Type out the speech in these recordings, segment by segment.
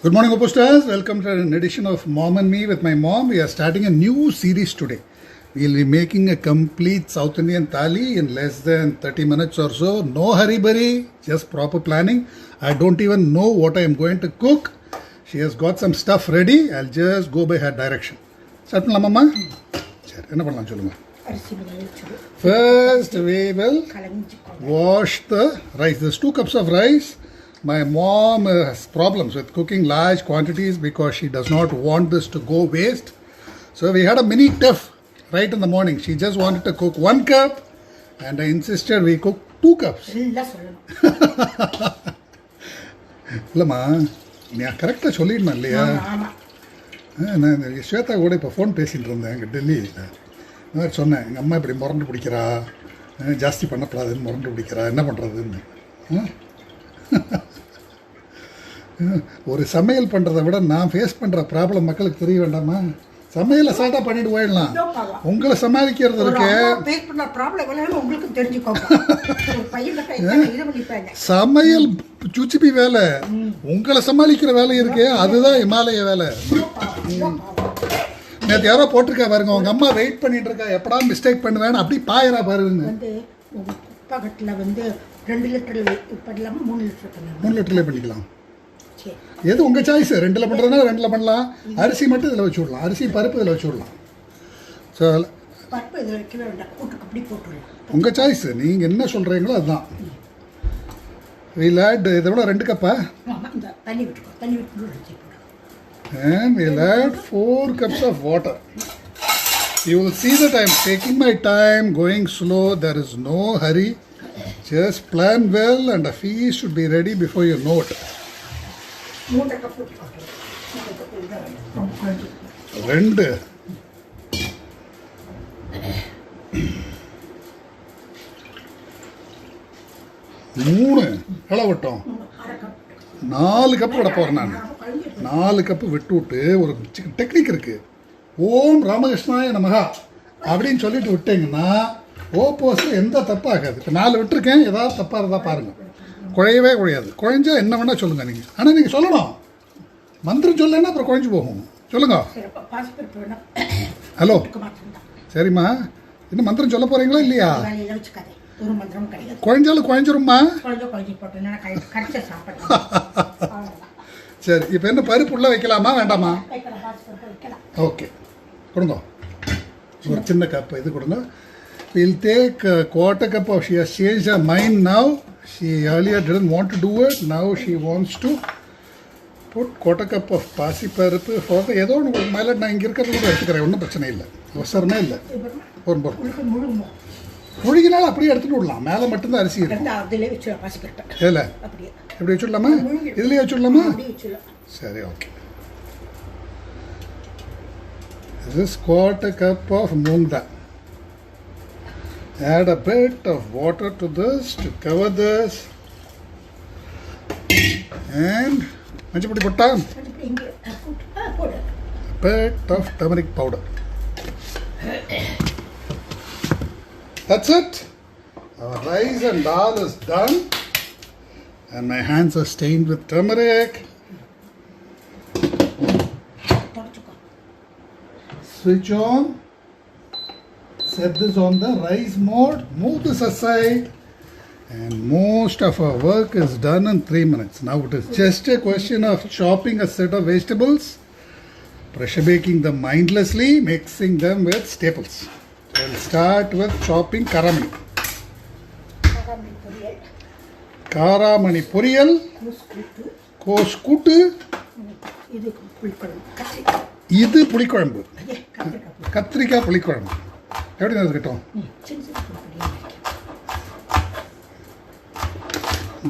Good morning, OPOS stars. Welcome to an edition of Mom and Me with my mom. We are starting a new series today. We will be making a complete South Indian thali in less than 30 minutes or so. No hurry-burry, just proper planning. I don't even know what I am going to cook. She has got some stuff ready. I'll just go by her direction. Start பண்ணலாமா அம்மா? சரி, என்ன பண்ணலாம் சொல்லுங்க. First we will wash the rice. There's 2 cups of rice. My mom has problems with cooking large quantities because she does not want this to go waste. So we had a mini tiff right in the morning. She just wanted to cook 1 cup and I insisted we cook 2 cups. இல்லைம்மா நீ கரெக்டாக சொல்லிடணும் இல்லையா? நான் ஸ்வேதா கூட இப்போ phone பேசிகிட்டு இருந்தேன் எங்கள் டெல்லியில். இந்த மாதிரி சொன்னேன், எங்கள் அம்மா இப்படி முரண்டு பிடிக்கிறா, ஜாஸ்தி பண்ணக்கூடாதுன்னு முரண்டு பிடிக்கிறா, என்ன பண்ணுறதுன்னு. ஒரு சமையல் பண்ணுறதை விட நான் ஃபேஸ் பண்ணுற ப்ராப்ளம் மக்களுக்கு தெரிய வேண்டாமா? சமையல் அசால்ட்டாக பண்ணிட்டு போயிடலாம். உங்களை சமாளிக்கிறது இருக்கு. சமையல் சுச்சிப்பி வேலை, உங்களை சமாளிக்கிற வேலை இருக்கு, அதுதான் இமாலய வேலை. நேற்று யாரோ போட்டிருக்கா பாருங்க, உங்க அம்மா வெயிட் பண்ணிட்டு இருக்கா, எப்படா மிஸ்டேக் பண்ணுவேன்னு அப்படி பாயரா பாருங்க. 2 லிட்டர் பண்ணலாமா 3 லிட்டர் பண்ணலாம்? 3 லிட்டர்லேயே பண்ணிக்கலாம். எது உங்கள் சாய்ஸ். 2ல் பண்ணுறதுனா 2ல் பண்ணலாம். அரிசி மட்டும் இதில் வச்சு விடலாம், அரிசி பருப்பு இதில் வச்சு விடலாம். ஸோ பருப்பு இதில் வைக்கவே வேண்டாம், கூட்டுக்கு அப்படி போட்டுடலாம். உங்கள் சாய்ஸ், நீங்கள் என்ன சொல்கிறீங்களோ அதுதான். we'll add இதை விட 2 கப்பா தண்ணி விட்டுக்கோ, தண்ணி விட்டு and we'll add 4 cups of water. You will see that I am taking my time, going slow. There is no hurry. Just plan well and a feast should be ready before you know it. 3 cup 2 3 அளவட்டும் 4 cup விட போகிறேன் நான். 4 cup விட்டு ஒரு technique இருக்குது. ஓம் ராமகிருஷ்ணாய நமகா அப்படின்னு சொல்லிட்டு விட்டீங்கன்னா ஓப்போஸில் எந்த தப்பும் ஆகாது. இப்போ 4 விட்டுருக்கேன், ஏதாவது தப்பாக இருந்தால் பாருங்கள். குழையவே குழையாது. குழைஞ்சா என்ன வேணால் சொல்லுங்கள் நீங்கள். ஆனால் நீங்கள் சொல்லணும், மந்திரம் சொல்லலைன்னா அப்புறம் குழைஞ்சி போகும். சொல்லுங்க. ஹலோ, சரிம்மா, இன்னும் மந்திரம் சொல்ல போகிறீங்களா இல்லையா? குழைஞ்சாலும் குழைஞ்சிரும்மா. சரி, இப்போ என்ன பருப்பு உள்ள வைக்கலாமா வேண்டாமா? ஓகே, கொடுங்க ஒரு சின்ன கப் இது கொடுங்க. We'll take a 1/4 cup of, she has changed her mind now. She earlier didn't want to do it. Now she wants to put 1/4 cup of பாசிப்பருப்பு for the ஏதோ ஒன்று மேலே நான் இங்கே இருக்கிறது கூட எடுத்துக்கிறேன், ஒன்றும் பிரச்சனை இல்லை, அவசரமே இல்லை. ஒரு முழுகினாலும் அப்படியே எடுத்துகிட்டு விடலாம், மேலே மட்டும்தான் அரிசி இருக்கும். இதில் எப்படி வச்சுடலாமா? இதுலேயே வச்சுடலாமா? சரி, okay. This is 1/4 cup of moong dal. Add a bit of water to this to cover this, and manchapudi potta, a bit of turmeric powder. That's it. Our rice and dal is done, and my hands are stained with turmeric. Switch on. Set this on the rice mode, move this aside, and most of our work is done in 3 minutes. Now it is just a question of chopping a set of vegetables, pressure baking them mindlessly, mixing them with staples. So we'll start with chopping karamani. Karamani poriyal, koskuttu, இது புளிக்குழம்பு, கத்திரிக்காய் புளிக்குழம்பு. எப்படி இருக்கட்டும்.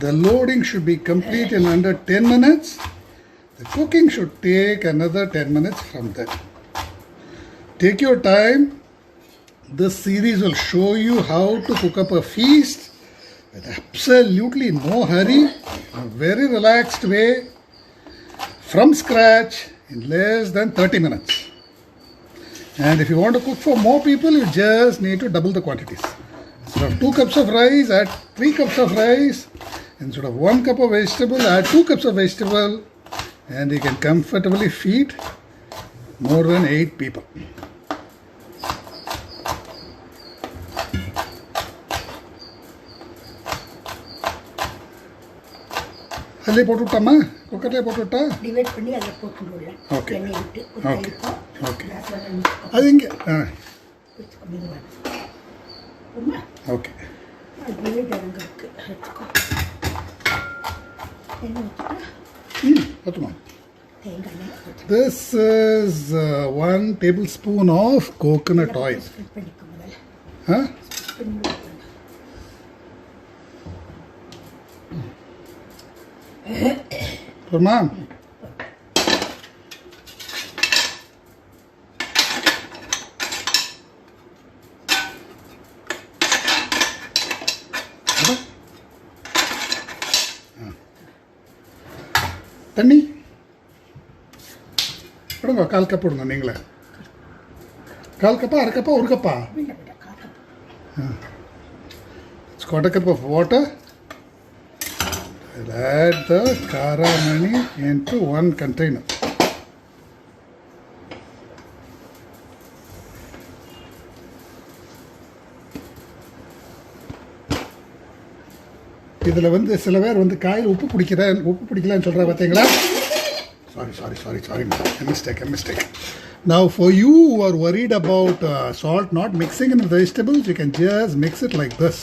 The loading should be complete in under 10 minutes. The cooking should take another 10 minutes from there. Take your time. This series will show you how to cook up a feast with absolutely no hurry, in a very relaxed way, from scratch in less than 30 minutes. And if you want to cook for more people, you just need to double the quantities. Instead of 2 cups of rice, add 3 cups of rice. Instead of 1 cup of vegetable, add 2 cups of vegetable. and you can comfortably feed more than 8 people. அதிலே போட்டு விட்டாமா? குக்கர்லேயே போட்டு விட்டா? Divide பண்ணி அதில் போட்டுடலாம். Okay எண்ணெய் விட்டு okay okay. அது இங்கே ஓகே. அது இறங்குறதுக்கு எடுத்துக்கோ. எண்ணெய் ஊற்றிட்டா பார்த்துமா. தேங்காய் எண்ணெய். This is 1 tablespoon of coconut oil. Spread பண்ணிக்கோ முதல்ல. Huh? போதுமா? தண்ணி விடுங்க. 1/4 கப் விடுங்க. நீங்களே 1/4 கப்பா, 1/2 கப்பா, 1 கப்பா? It's 1/4 cup of water. I'll add the karamani into 1 container. இதில் வந்து சில பேர் வந்து காயில் உப்பு பிடிக்கலன்னு சொல்கிற பார்த்தீங்களா? Sorry. Mistake. Now for you who are worried about salt not mixing in the vegetables, you can just mix it like this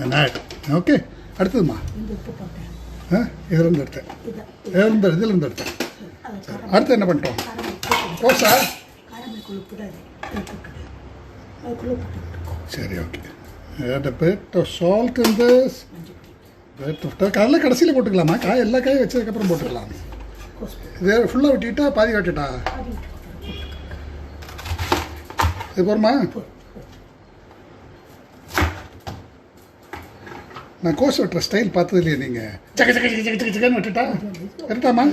and add. Okay? அடுத்ததுமா இதிலிருந்து எடுத்தேன். இதிலிருந்து எடுத்தேன். அடுத்து என்ன பண்ணிட்டோம்? கோஸா? சரி, okay. Add a bit of salt in this. அதெல்லாம் கடைசியில் போட்டுக்கலாமா? எல்லா காயும் வச்சதுக்கப்புறம் போட்டுக்கலாம். இது ஃபுல்லாக விட்டுட்டா பாதி விட்டுட்டா? இது போருமா? நான் கோஸ் வெட்டுற ஸ்டைல் பார்த்தது இல்லையா நீங்கள்? சக்கன்னு விட்டுட்டா கரெக்டாமா?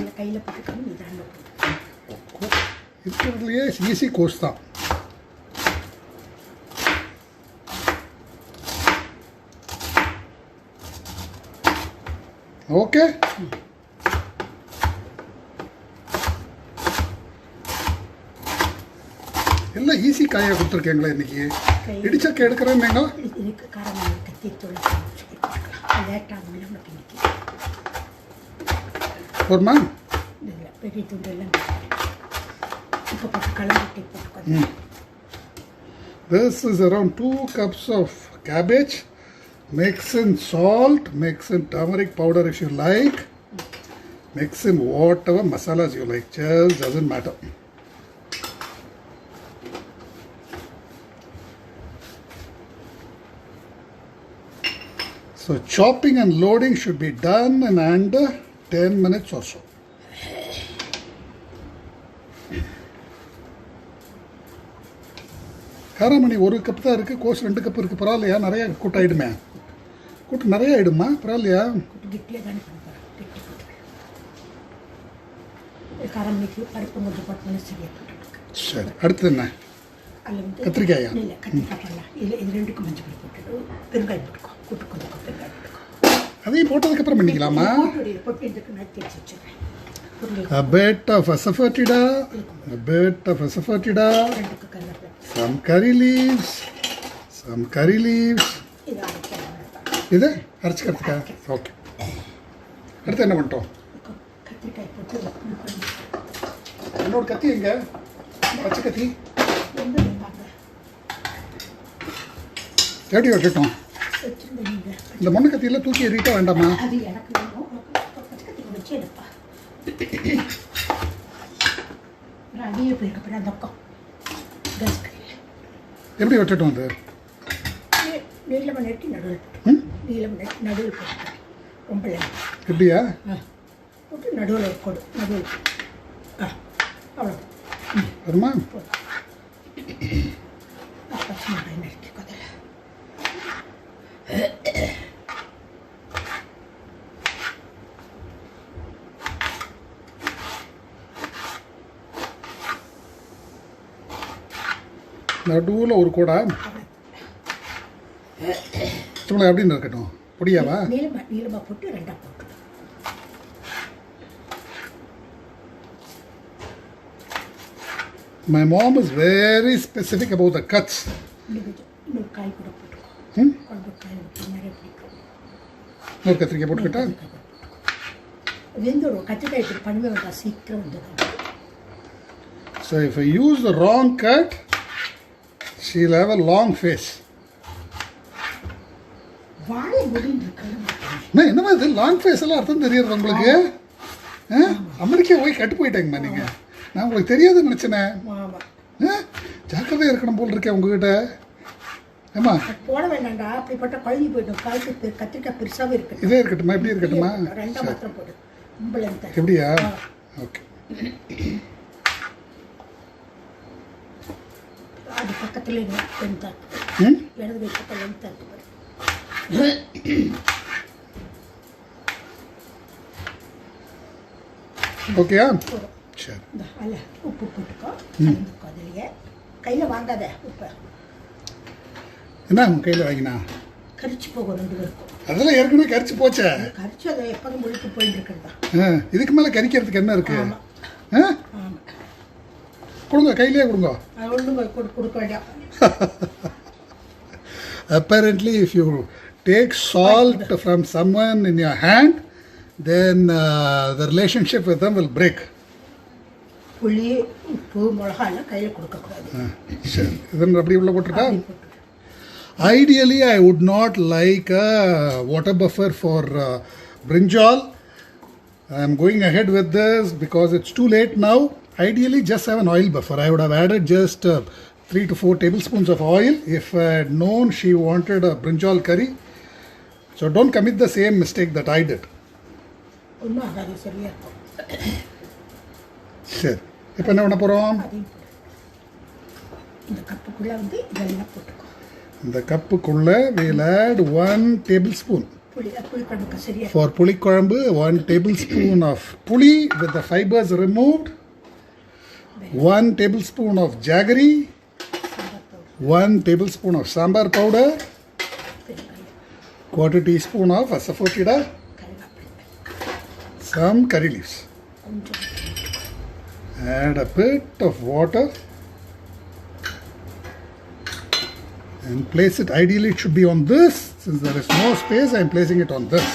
இருக்கிறதுலையே ஈஸி கோஸ் தான். ஓகே. எல்லாம் ஈஸி காயாக கொடுத்துருக்கீங்களா இன்னைக்கு? இடிச்சக்க எடுக்கிறேன்னீங்க. போருமா? This is around 2 cups of cabbage. Mix in salt, mix in turmeric powder if you like, mix in whatever masalas you like, just doesn't matter. So chopping and loading should be done in under 10 minutes or so. காராமணி 1 cup தான் இருக்குது, கோஸ் 2 cup இருக்குது. பரவாயில்லையா? நிறையா கூட்டாயிடுமே. கூட்டு நிறைய ஆயிடுமா? பரவாயில்லையா? சரி, அடுத்தது என்ன? கத்திரிக்காயா? அதையும் போட்டதுக்கப்புறம் பண்ணிக்கலாமா? A bit of asafoetida, some curry leaves. இது அரைச்சிக்கிறதுக்கா? ஓகே. அடுத்து என்ன பண்ணிட்டோம்? என்னோட கத்தி எங்க? பச்சை கத்தி எப்படி வெட்டிட்டோம்? இந்த மண்ணு கத்தியெல்லாம் தூக்கி எறிட்ட வேண்டாமா? எப்படி வெட்டட்டும்? அது எப்படியா? வருமா? நடுவில் ஒரு கூடா அப்படின்னு இருக்கட்டும். பொடியாவா? நீளமாக போட்டு 2 போட்டு My mom is very specific about the cuts. இன்னொரு காய் கூட போட்டுக்கோ. குழம்பு காய் ஊற்றி நிறைய பிடிக்கும். ஒரு கத்திரிக்காய் போட்டுக்கிட்டா வெந்துடும். கத்திரிக்காய் இப்படி பண்ண வேண்டாம், சீக்கிரம் வந்துடும். So if I use the wrong cut, she'll have a long face. வாழை முடிந்து இருக்கலாம். என்னமா இது லாங் ஃபேஸ் எல்லாம் அர்த்தம் தெரியுது உங்களுக்கு? அமெரிக்கா போய் கட்டு போயிட்டாங்கம்மா நீங்க. நான் உங்களுக்கு தெரியாதுன்னு நினைச்சேனே. ஜாக்கிரதையா இருக்கணும் போல் இருக்கேன் உங்ககிட்ட. ஏமா போட வேண்டாம்டா, அப்படிப்பட்ட குழம்பு போயிடும். காய்க்கு கத்திரிக்காய் பெருசாவே இருக்கு. இதே இருக்கட்டுமா? எப்படி இருக்கட்டுமா? ரெண்டாம் மாத்திரம் போடு. எப்படியா? ஓகே. அது பக்கத்துல லென்த்தா இடது பக்கத்துல லென்த்தா இருக்கு. ஓகேயா? சரி. அல்ல உப்பு போட்டுக்கோ. கலந்துக்கோ. அதுலயே கையில வாங்காத உப்பு. என்ன கையில வாங்கினா? கரிச்சு போகும் ரெண்டு பேருக்கும். அதெல்லாம் ஏற்கனவே கரிச்சு போச்சே. கரிச்சு அதை எப்போதும் முடித்து போயிட்டு இருக்கிறதா. இதுக்கு மேலே கரிக்கிறதுக்கு என்ன இருக்கு? ஆமாம். கொடுங்க, கையிலேயே கொடுங்க. அது ஒன்றும் கொடுக்க வேண்டாம். Apparently, if you take salt from someone in your hand, then the relationship with them will break. புளி, உப்பு, மிளகா எல்லாம் கையில் கொடுக்கக்கூடாது. சரி, இதன் அப்படி உள்ள போட்டுட்டா? Ideally, I would not like a water buffer for brinjal. I am going ahead with this because it's too late now. Ideally, just have an oil buffer. I would have added just 3 to 4 tablespoons of oil if I had known she wanted a brinjal curry. So don't commit the same mistake that I did. சரி, இப்போ என்ன பண்ண போகிறோம்? இந்த கப்புக்குள்ள we'll add 1 tablespoon. For puli kuழம்பு 1 tablespoon of puli with the fibers removed. 1 tablespoon of jaggery. 1 tablespoon of sambar powder. 1/4 teaspoon of asafoetida. Some curry leaves. Add a bit of water and place it. Ideally it should be on this. Since there is no space, I am placing it on this.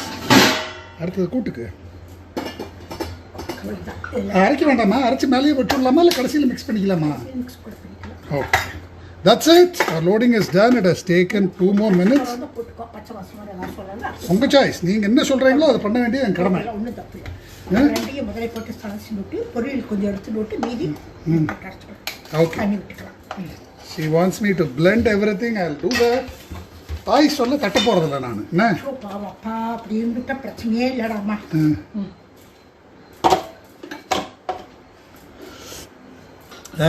அடுத்தது கூட்டுக்கு அரைக்க வேண்டாமா? அரைச்சி மேலேயே வச்சுடலாமா இல்லை கடைசியில் mix பண்ணிக்கலாமா? Okay, that's it. Our loading is done. It has taken 2 more minutes. உங்க சாய்ஸ். நீங்கள் என்ன சொல்கிறீங்களோ அதை பண்ண வேண்டியது என் கடமை. முதலை போட்டு சமைச்சு விட்டு பொரியல் கொஞ்சம் எடுத்து விட்டு மீதி பண்ணி விட்டுக்கலாம். She wants me to blend everything. I'll do that. தாய் சொல்ல தட்ட போறதில்ல நான். என்ன? பாவாப்பா அப்படி இருந்துட்டா பிரச்சனையே இல்லடாமா.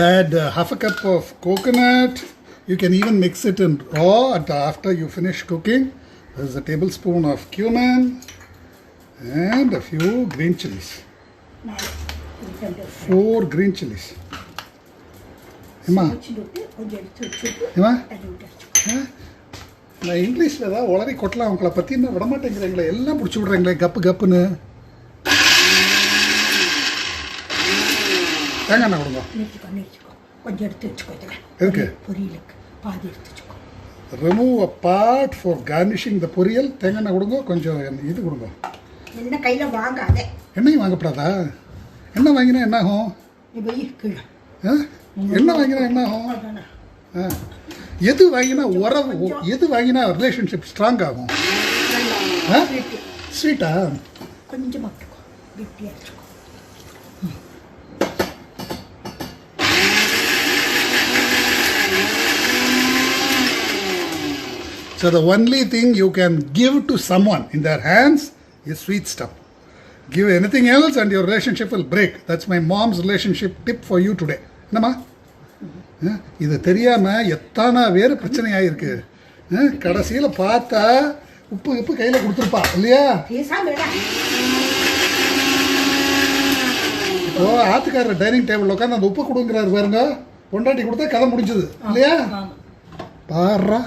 Add half a cup of coconut. You can even mix it in raw after you finish cooking. There's a tablespoon of cumin and a few green chilies. 4 green chilies. Emma? Emma? நான் இங்கிலீஷில் ஏதாவது உளறி கொட்டலாம் அவங்கள பற்றி என்ன விட மாட்டேங்கிறீங்களே, எல்லாம் பிடிச்சி விட்றீங்களே கப்பு கப்புன்னு. தேங்காய் எண்ணெய் கொடுங்க. கொஞ்சம் எடுத்து வச்சுக்கோ. எதுக்கு? பொரியலுக்கு பாதி எடுத்து வச்சுக்கோ. Remove a part for garnishing the பொரியல். தேங்காய் எண்ணெய் கொடுங்க. கொஞ்சம் இது கொடுங்க. என்ன கையில் வாங்காதே. எண்ணெயும் வாங்கப்படாதா? எண்ணெய் வாங்கினா என்ன ஆகும்? எண்ணெய் வாங்கினா என்ன ஆகும்? எது வாங்கினா உறவு, எது வாங்கினா ரிலேஷன்ஷிப் ஸ்ட்ராங் ஆகும்? ஸ்வீட்டா? கொஞ்சம் மட்டும் கெட்டியாக இருக்கும். So the only thing you can give to someone in their hands is sweet stuff. Give anything else and your relationship will break. That's my mom's relationship tip for you today. என்னம்மா? இது தெரியாமல் எத்தனை வேறு பிரச்சனை ஆகிருக்கு. கடைசியில் பார்த்தா உப்பு கையில் கொடுத்துருப்பா இல்லையா? இப்போ ஆத்துக்காரர் டைனிங் டேபிள் உட்காந்து அந்த உப்பு கொடுங்கிறாரு பாருங்க, பொண்டாட்டி கொடுத்தா கதை முடிஞ்சது இல்லையா? பாரா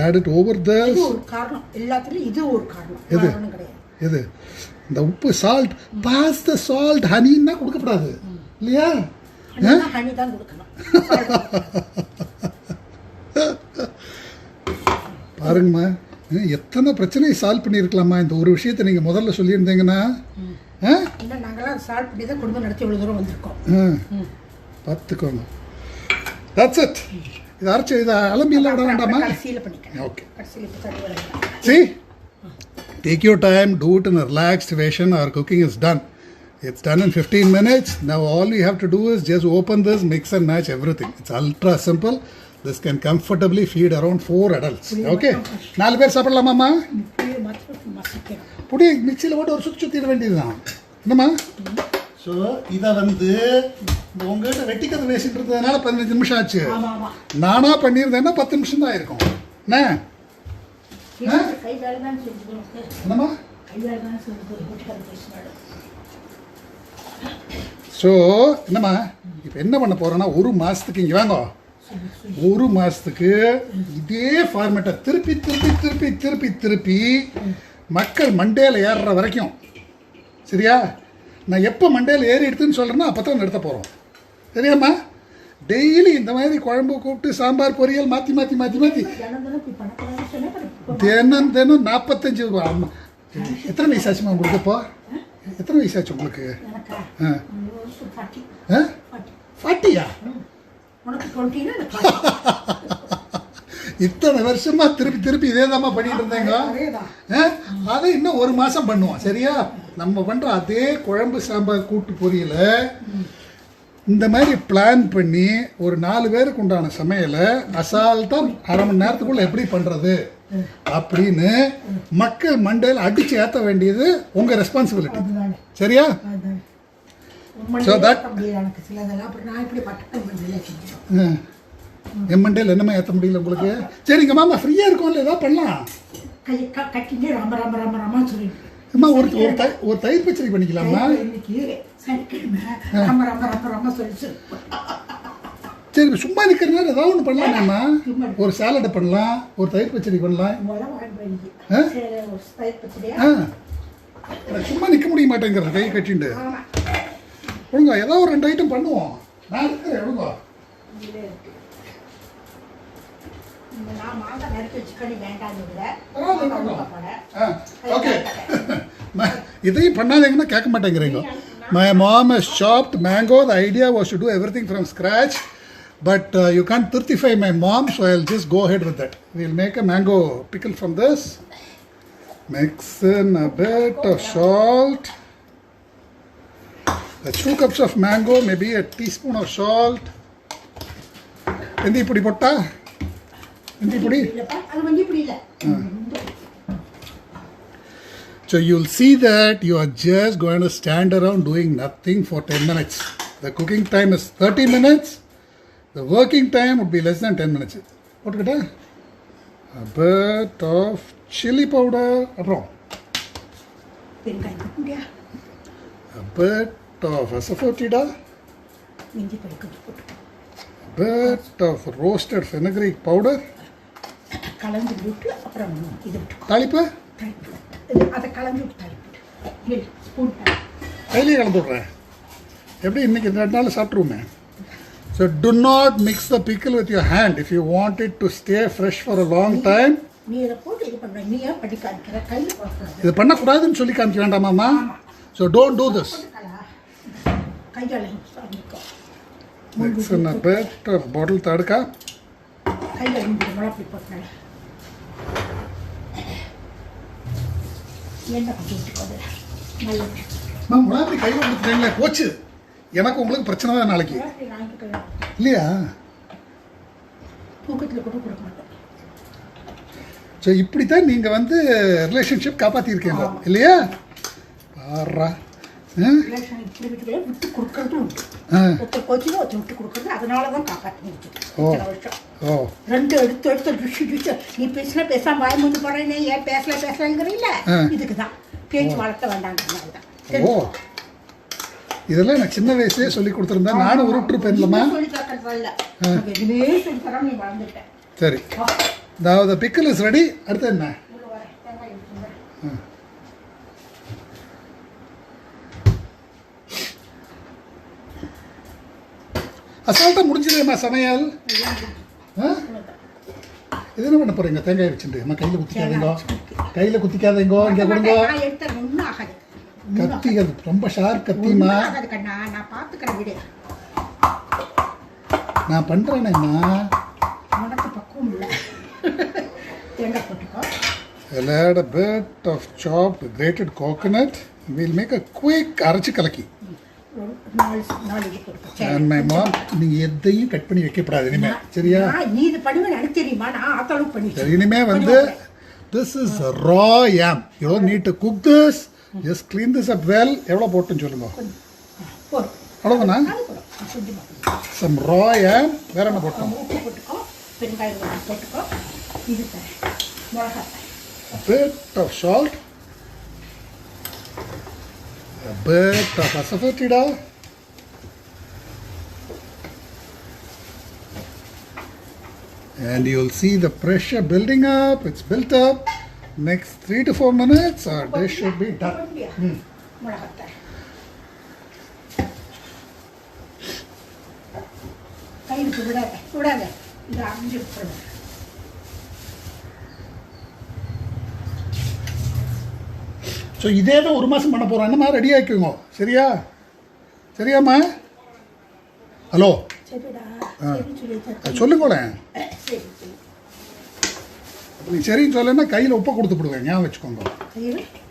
add it over this. இது ஒரு காரணம், எல்லாத்துலயும் இது ஒரு காரணம். எது? இந்த உப்பு சால்ட், பாஸ் த சால்ட் ஹனின்னா கொடுக்கப்படாது இல்லையா? ஹனி தான் கொடுக்கணும். பாருங்கம்மா, எத்தனை பிரச்சனையை சால்வ் பண்ணியிருக்கலாமா இந்த ஒரு விஷயத்தை நீங்கள் முதல்ல சொல்லியிருந்தீங்கன்னா. இல்லை, நாங்களாம் சால்வ் பண்ணி தான் குடும்பம் நடத்தி இவ்வளோ தூரம் வந்திருக்கோம். பார்த்துக்கோங்க. That's it. இது அரைச்சி இதை அலம்பியில் விட வேண்டாமா? கடைசியில் பண்ணிக்கலாம். ஓகே. கடைசியில் இப்போ தண்ணி வரலாம். See, take your time, do it in a relaxed fashion. Our cooking is done. It's done in 15 minutes. Now all we have to do is just open this, mix and match everything. It's ultra simple. This can comfortably feed around 4 adults. Okay? 4 பேர் சாப்பிடலாமாம்மா? புடி மிக்சியில் போட்டு ஒரு சுற்றிட வேண்டியதுதான். என்னம்மா? So இதை வந்து உங்கள்கிட்ட வெட்டிக்கதை பேசிட்டு இருந்ததுனால 15 நிமிஷம் ஆச்சு. நானாக பண்ணியிருந்தேன்னா 10 நிமிஷம் தான் இருக்கும். என்ன? என்னம்மா? ஸோ என்னம்மா இப்போ என்ன பண்ண போகிறோன்னா, ஒரு மாதத்துக்கு இங்கே வாங்க, ஒரு மாதத்துக்கு இதே ஃபார்மேட்டை திருப்பி திருப்பி திருப்பி திருப்பி திருப்பி மக்கள் மண்டேல ஏறுற வரைக்கும். சரியா? நான் எப்போ மண்டேல ஏறி எடுத்துன்னு சொல்கிறேன்னா அப்போ தான் நிறுத்த போகிறோம். சரியாம்மா? டெய்லி இந்த மாதிரி குழம்பு கூப்பிட்டு சாம்பார் பொரியல் மாற்றி மாற்றி மாற்றி மாற்றி தினம் தினம் 45. எத்தனை வயசு ஆச்சுமா உங்களுக்கு? இப்போ எத்தனை வயசு ஆச்சு உங்களுக்கு? 40யா? இத்தனை வருஷமா திருப்பி திருப்பி இதே தான் பண்ணிட்டு இருந்தேங்க. அதை இன்னும் ஒரு மாசம் பண்ணுவோம். சரியா? நம்ம பண்ற அதே குழம்பு சாம்பார் கூட்டு பொரியல இந்த மாதிரி பிளான் பண்ணி ஒரு 4 பேருக்கு உண்டான சமையலை அசால்ட்டா அரை மணி நேரத்துக்குள்ள எப்படி பண்றது அப்படின்னு மக்கள் மண்டையில் அடிச்சு ஏற்ற வேண்டியது உங்க ரெஸ்பான்சிபிலிட்டி. சரியா? என் மண்டையில் என்னமா ஏற்ற முடியல உங்களுக்கு? சரிங்க மாமா, ஃப்ரீயா இருக்கும்ல, ஏதாவது பண்ணலாம். அம்மா ஒரு தயிர் பச்சடி பண்ணிக்கலாமா? சரி, சும்மா நிற்கிறதுனால ஏதாவது ஒன்று பண்ணலாமாம்மா. ஒரு சாலடை பண்ணலாம், ஒரு தயிர் பச்சடி பண்ணலாம். சும்மா நிற்க முடிய மாட்டேங்கிறது கை கட்டிண்டு. ஒழுங்கா ஏதாவது ஒரு 2 ஐட்டம் பண்ணுவோம். நான் இருக்கிறேன். ஒழுங்கா இதையும் பண்ணாதீங்கன்னா கேட்க மாட்டேங்கிறீங்க. My mom has chopped mango. The idea was to do everything from scratch, but you can't thirtify my mom, so I'll just go ahead with that. We'll make a mango pickle from this. Mix in a bit of salt. That's 2 cups of mango, maybe a teaspoon of salt. Endi pudi potta? Endi pudi? So you'll see that you are just going to stand around doing nothing for 10 minutes. The cooking time is 30 minutes. The working time would be less than 10 minutes. What got a bit of chili powder. A bit of asafoetida. A bit of roasted fenugreek powder. Talipa? அதை கலந்து spoon கையிலே கலந்து விட்றேன். எப்படி இன்னைக்கு 2 நாள் சாப்பிட்ருவோமே. So do not mix the pickle with your hand if you want it to stay fresh for a long time. நீ இதை போட்டு இது பண்ணுற, நீ ஏன் படி காமிக்கிற? கையில் போடக்கூடாது. இது பண்ணக்கூடாதுன்னு சொல்லி காமிக்க வேண்டாமாம்மா. So don't do this. கையால் Mix in a bit of bottle tadka. கையால் மிளகாப்பொடி போட்டனால முன்னாடி கையில் கொடுத்துட்டீங்களே, போச்சு. எனக்கு உங்களுக்கு பிரச்சனை தான் நாளைக்கு இல்லையா? ஸோ இப்படித்தான் நீங்கள் வந்து ரிலேஷன்ஷிப் காப்பாற்றிருக்கீங்க இல்லையா? பாரா விட்டு கொடுக்கறது உண்டு. ஒருத்தர் கோச்சிங்க ஒருத்தர் விட்டு கொடுக்கறது, அதனால தான் காப்பாற்றி ரெண்டு எடுத்து எடுத்து ருஷி ருஷி. நீ பேசினா பேசாம வாய் வந்து போறேன், ஏன் பேசலாங்கிறீங்கள? இதுக்கு தான் பேச்சு வளர்த்த வேண்டாங்கிறதுனால தான். ஓ, இதெல்லாம் எனக்கு சின்ன வயசுலேயே சொல்லி கொடுத்துருந்தா நானும் உருட்டுருப்பேன் இல்லைம்மா. சொல்லி தரது இல்லை, எதுவுமே சொல்லி தராம நீ வளர்ந்துட்டேன். சரி, அதாவது பிக்கல் இஸ் ரெடி. அடுத்து என்ன? அசால்ட்டாக முடிஞ்சதுமா சமையல். இது என்ன பண்ண போகிறீங்க? தேங்காய் வச்சுட்டு அம்மா கையில் குத்திக்காதீங்கோ, கையில் குத்திக்காதீங்கோ. இங்கே கொடுங்கோ கத்தி, அது ரொம்ப ஷார்ப் கத்திமா. நான் பண்ணுறேனேம்மா. I'll add a bit of chopped grated coconut. We'll make a quick அரைச்சி கலக்கி. And my mom, நீங்க எதையும் கட் பண்ணி வைக்கப்படாது இனிமே, சரியா? நீ இது பண்ணுவேன்னு எனக்கு தெரியுமா, நான் ஆத்தாலும் பண்ணி. சரி, இனிமே வந்து this is raw yam. You don't need to cook this. Just clean this up well. எவ்வளவு போட்டுன்னு சொல்லுங்க. அவ்வளவுதானா? Some raw yam. வேற என்ன போட்டோம்? உப்பு போட்டுக்கோ, பெருங்காயம் போட்டுக்கோ, இது மிளகாய், a bit of salt, a bit of asafoetida, and you'll see the pressure building up. It's built up. Next 3 to 4 minutes our dish should be done. So இதே தான் ஒரு மாதம் பண்ண போகிறோம். என்னம்மா ரெடி ஆக்கிக்குங்க, சரியா? சரியாம்மா? ஹலோ, சொல்லுங்களேன். நீ சரின்னு சொல்லனா கையில் உப்பை கொடுத்துடுவேன், ஞாபகம் வச்சுக்கோங்க.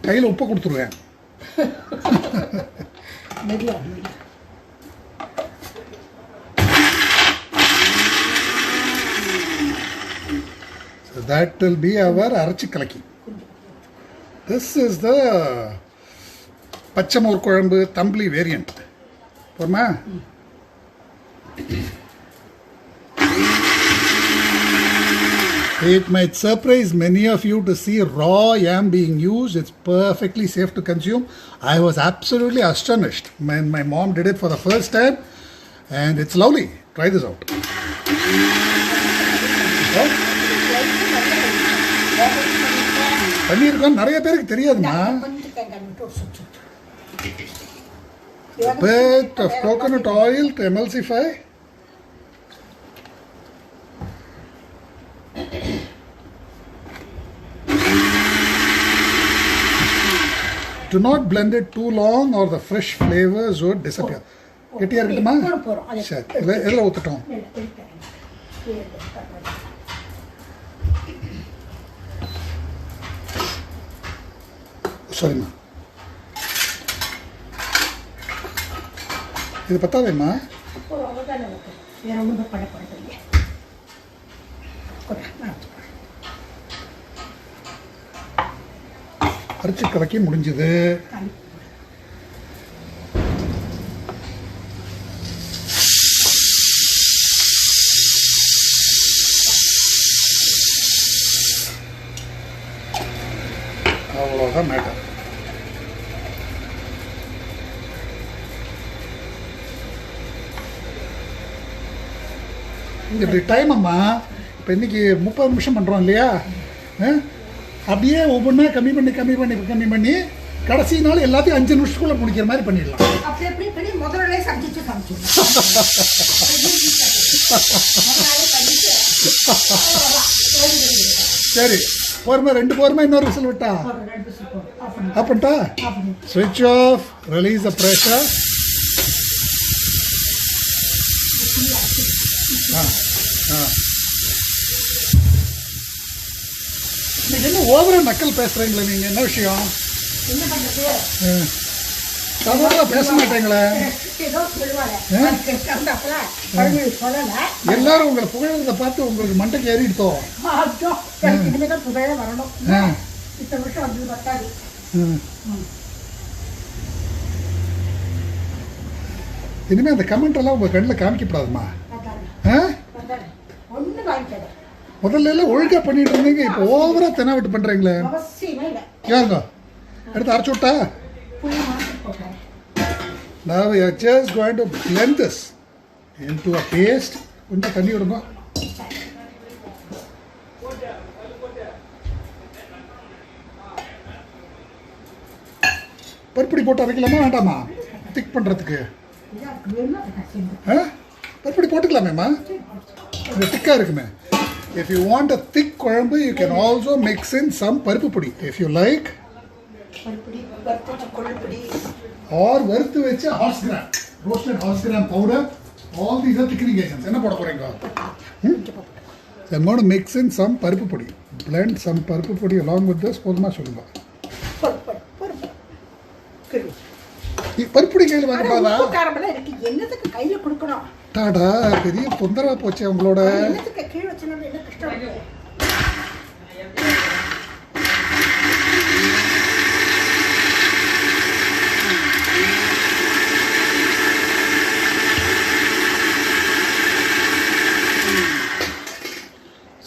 கையில் உப்பை கொடுத்துருவேன். So that will be our அரைச்சி கலக்கி. This is the பச்சைமோர் குழம்பு தம்பளி வேரியண்ட். போமா? It might surprise many of you to see raw yam being used. It's perfectly safe to consume. I was absolutely astonished when my mom did it for the first time, and it's lovely. Try this out. பண்ணியிருக்கோம், நிறைய பேருக்கு தெரியாதுமா. Bit of coconut oil to emulsify. Do not blend it too long or the fresh flavors would disappear. கெட்டியா இருக்குமா? சரி, எதில் ஊற்றட்டும்? சரிம்மா, இது பத்தாதேம்மா. அரைச்சி கலக்கி முடிஞ்சது. அவ்வளோதான் மேட்டர். இப்படி டைம் அம்மா, இப்போ இன்னைக்கு 30 நிமிஷம் பண்ணுறோம் இல்லையா? அப்படியே ஒவ்வொன்றா கம்மி பண்ணி கடைசி நாள் எல்லாத்தையும் 5 நிமிஷத்துக்குள்ள முடிக்கிற மாதிரி பண்ணிடலாம். சரி, போருமா, 2 போருமா, இன்னொரு விசில் விட்டா அப்படின்ட்டா? ஸ்விட்ச் ஆஃப், ரிலீஸ் த ப்ரெஷர். ஓவரா நக்கல் பேசுறீங்களே நீங்க, என்ன விஷயம்? சாதாரண பேச மாட்டீங்களே. எல்லாரும் உங்களை புகழதை பார்த்து உங்களுக்கு மண்டைக்கு ஏறிடுத்தோம். இனிமே அந்த கமெண்ட் எல்லாம் உங்க கண்ணில் காமிக்கப்படாதுமா. முதல்ல எல்லாம் ஒழுங்கா பண்ணிட்டு இருந்தீங்க, இப்போ ஓவரா தெனாவிட்டு பண்றீங்களே. யாருங்க எடுத்து அரைச்சு விட்டா? Now we are just going to blend this into a paste. கொஞ்சம் தண்ணி விடுங்க. பருப்படி போட்டு அரைக்கலாமா வேண்டாமா திக் பண்றதுக்கு? பருப்புடி போட்டுக்கலாமேம்மா, இது திக்காக இருக்குமே. If you want a thick குழம்பு, you can also mix in some பருப்பு பொடி if you like. Or வறுத்து வச்ச horse gram, roasted horse gram powder. All these are thickening agents. என்ன போட போறீங்க? So I'm going to mix in some பருப்பு பொடி. Blend some பருப்பு பொடி along with this. போதுமா சொல்லுங்க. பருப்பு பொடி கையில் வாங்கப்பாதா? என்னதுக்கு கையில் கொடுக்கணும்? டாடா, பெரிய தொந்தரவா போச்சு உங்களோட.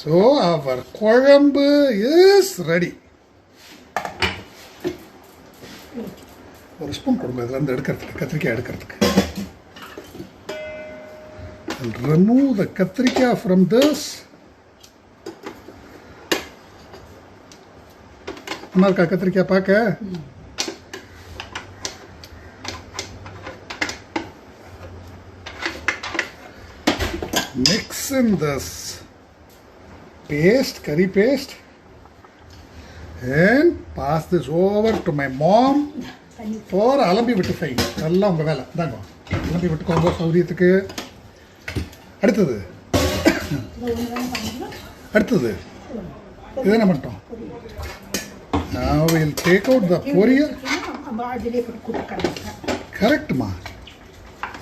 So our குழம்பு is ready. ஒரு ஸ்பூன் கொடுங்க இதுல இருந்து எடுக்கிறதுக்கு, கத்திரிக்காய் எடுக்கிறதுக்கு. I'll remove the katrika from this. Marka katrika paaka. Mix in this paste, curry paste, and pass this over to my mom for alambi vittu fry. Alla unga vela. Dango. Alambi vittu kongo sauriyathuku. அடுத்தது இது என்ன பண்ணிட்டோம்? Now we'll take out the பொரியல். கரெக்ட்மா,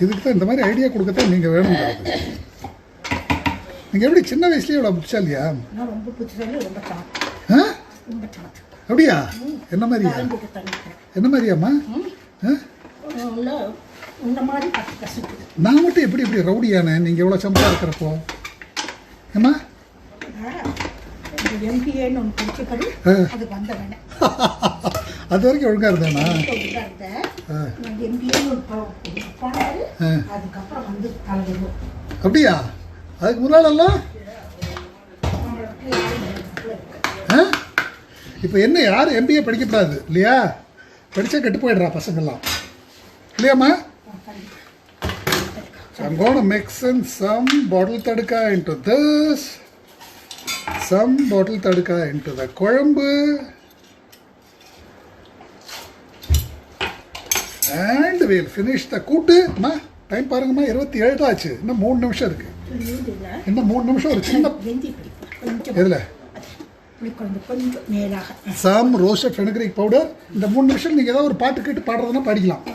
இதுக்கு தான் இந்த மாதிரி idea கொடுக்கத்தான் நீங்கள் வேணுங்கிறது. நீங்கள் எப்படி சின்ன வயசுலேயே இவ்வளோ புத்திசாலியா? அப்படியா? என்ன மாதிரியா? என்ன மாதிரியாம்மா? நான் மட்டும் எப்படி எப்படி ரவுடியானே நீங்கள் எவ்வளோ சம்பளம் இருக்கிறப்போ? ஏம்மா அது வரைக்கும் ஒழுங்கா இருந்தேனா? அப்படியா? அதுக்கு முன்னாலெல்லாம் இப்போ என்ன யாரும் எம்பிஏ படிக்கக்கூடாது இல்லையா? படித்தா கெட்டு போயிடுறா பசங்கள்லாம் இல்லையாம்மா? So I'm going to mix in some bottle tadka into this, some bottle tadka into the kuழம்பு, and we'll finish the கூட்டு. அம்மா டைம் பாருங்கம்மா, 27 தான் ஆச்சு, இன்னும் 3 நிமிஷம் இருக்கு. இன்னும் 3 நிமிஷம் ஒரு சின்ன இதில் some roasted fenugreek powder. இந்த 3 நிமிஷம் நீங்கள் ஏதாவது ஒரு பாட்டு கேட்டு பாடுறதுன்னா பாடிக்கலாம்.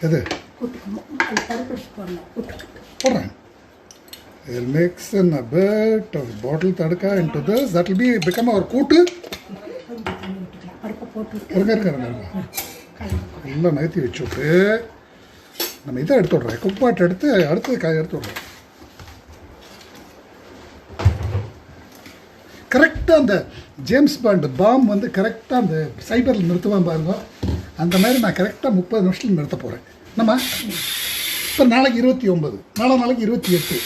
எது போடுறேன்? I'll mix in a bit of bottle tadka into this. That will become our கூட்டு. எல்லாம் நகர்த்தி வச்சுட்டு நம்ம இதை எடுத்து விட்றேன், குப்பாட்டை எடுத்து அடுத்தது காய் எடுத்து விட்றேன். கரெக்டாக அந்த ஜேம்ஸ் பாண்ட் பாம் வந்து கரெக்டாக அந்த சைபரில் நிறுத்துவான் பாருங்க, அந்த மாதிரி நான் கரெக்டாக 30 நிமிஷத்தில் நிறுத்த போகிறேன். என்னம்மா இப்போ நாளைக்கு 29, நாளைக்கு 28.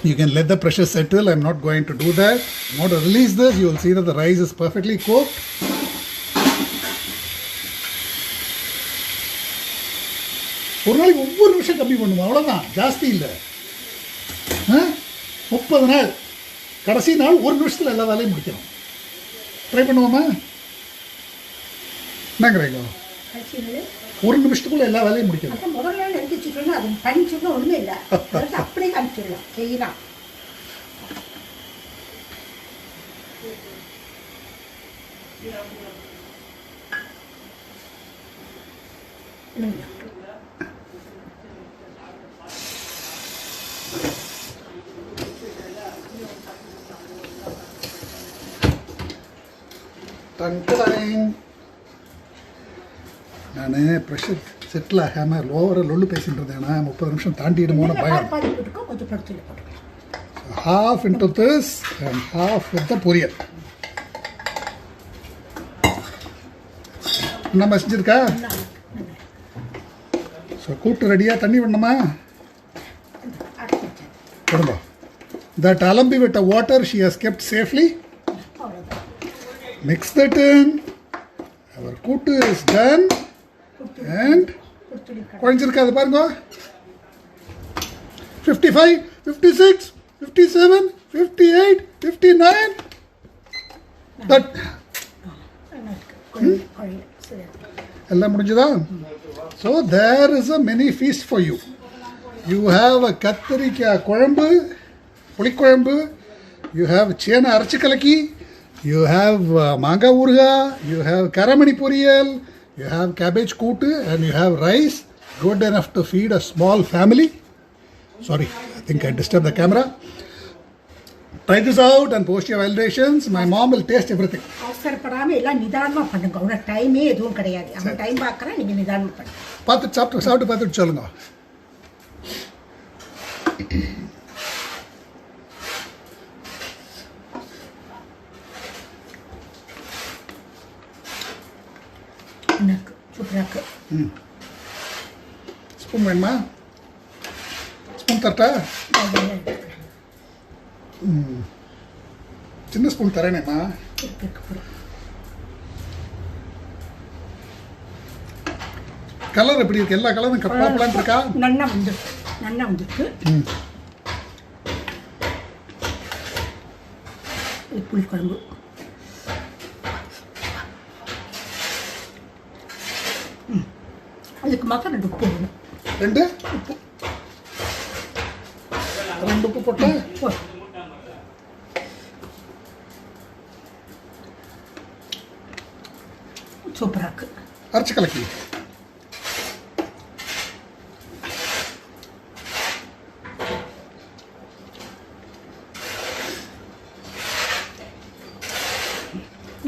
You can let the pressure settle. I'm not going to do that. I'm going to release this. You will see that the rice is perfectly cooked. ஒரு நாளைக்கு ஒவ்வொரு நிமிஷம் கம்மி பண்ணுவோம், அவ்வளோதான், ஜாஸ்தி இல்லை. 30 நாள், கடைசி நாள் 1 நிமிஷத்தில் எல்லா வேலையும் முடிக்கணும். ட்ரை பண்ணுவோமா? என்னங்கிறீங்க? 1 நிமிஷத்துக்குள்ள எல்லா வேலையும் முடிக்கணும். முதல் நாள் எடுத்துச்சுட்டோன்னா அது பண்ணிச்சுன்னா ஒன்றுமே இல்லை, அப்படியே காமிச்சிடலாம், செய்யலாம். நான் ப்ரெஷர் செட்டில் ஆகாமல் லோவராக லொல்லு பேசிட்டு இருந்தேன்னா 30 நிமிஷம் தாண்டிடுமோன்னு பயம். Half into this and half with the பொரியல். நம்ம செஞ்சுருக்கா? ஸோ கூட்டு ரெடியாக, தண்ணி வேணுமா? கொடுங்க. That alambi with the water she has kept safely. அவ்வளோதான். Mix that in. Our kuttu is done. And குழஞ்சிருக்காது பாருங்க. 55, 56, 57, 58, 59. That. எல்லாம் முடிஞ்சதா? So there is a mini feast for you. You have a கத்திரிக்காய் குழம்பு, புளிக்குழம்பு. You have சேனை அரைச்சி கலக்கி. You have மாங்காய் ஊறுகாய். You have கரமணி பொரியல். You have cabbage கூட்டு and you have rice. Good enough to feed a small family. Sorry, I think I disturbed the camera. Try this out and post your validations. My mom will taste everything. அவசரப்படாமல் எல்லாம் நிதானமாக பண்ணுங்க. உனக்கு டைமே எதுவும் கிடையாது. அவன் time பார்க்குறேன், நீங்கள் நிதானமாக பண்ணுங்க. பார்த்துட்டு சாப்பிட்டு பார்த்துட்டு சொல்லுங்க. எனக்கு சூப்பராக்கு. ஸ்பூன் வேணுமா? ஸ்பூன் தரட்டா? சின்ன ஸ்பூன் தரேனேம்மா. கலர் எப்படி இருக்கு? எல்லா கலரும் கப்பாப்பலான் இருக்கா? நல்லா வந்துருக்கு. புளிக்குழம்பு அதுக்கு மாத்திரம் 2 உப்பு வேணும். 2 உப்பு போட்டா சூப்பராக்கு. அரைச்சி கலக்கி.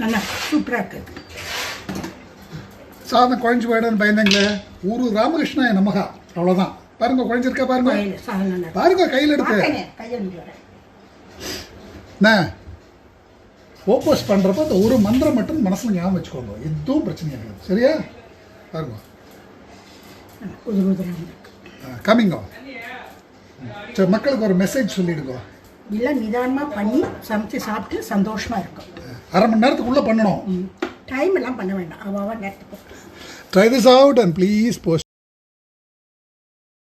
நல்லா சூப்பராக்கு. சாதம் குழஞ்சி போயிடும்னு பயந்தாங்களே. ஊரு ராமகிருஷ்ணா நமகா. அவ்வளோதான். பாருங்க குழஞ்சிருக்கா பாருங்க. பாருங்க கையில் எடுத்து. என்ன ஓப்போஸ் பண்ணுறப்ப அந்த ஒரு மந்திரம் மட்டும் மனசில் ஞாபகம் வச்சுக்கோங்க. எதுவும் பிரச்சனையாக சரியா? பாருங்க கம்மிங்க. சரி, மக்களுக்கு ஒரு மெசேஜ் சொல்லிடுங்க. எல்லாம் நிதானமாக பண்ணி சமைச்சு சாப்பிட்டு சந்தோஷமாக இருக்கும். 1/2 மணி நேரத்துக்குள்ளே பண்ணணும். டைம் எல்லாம் பண்ண வேண்டாம். அவ்வளோ நேரத்துக்கு. Try this out and please post.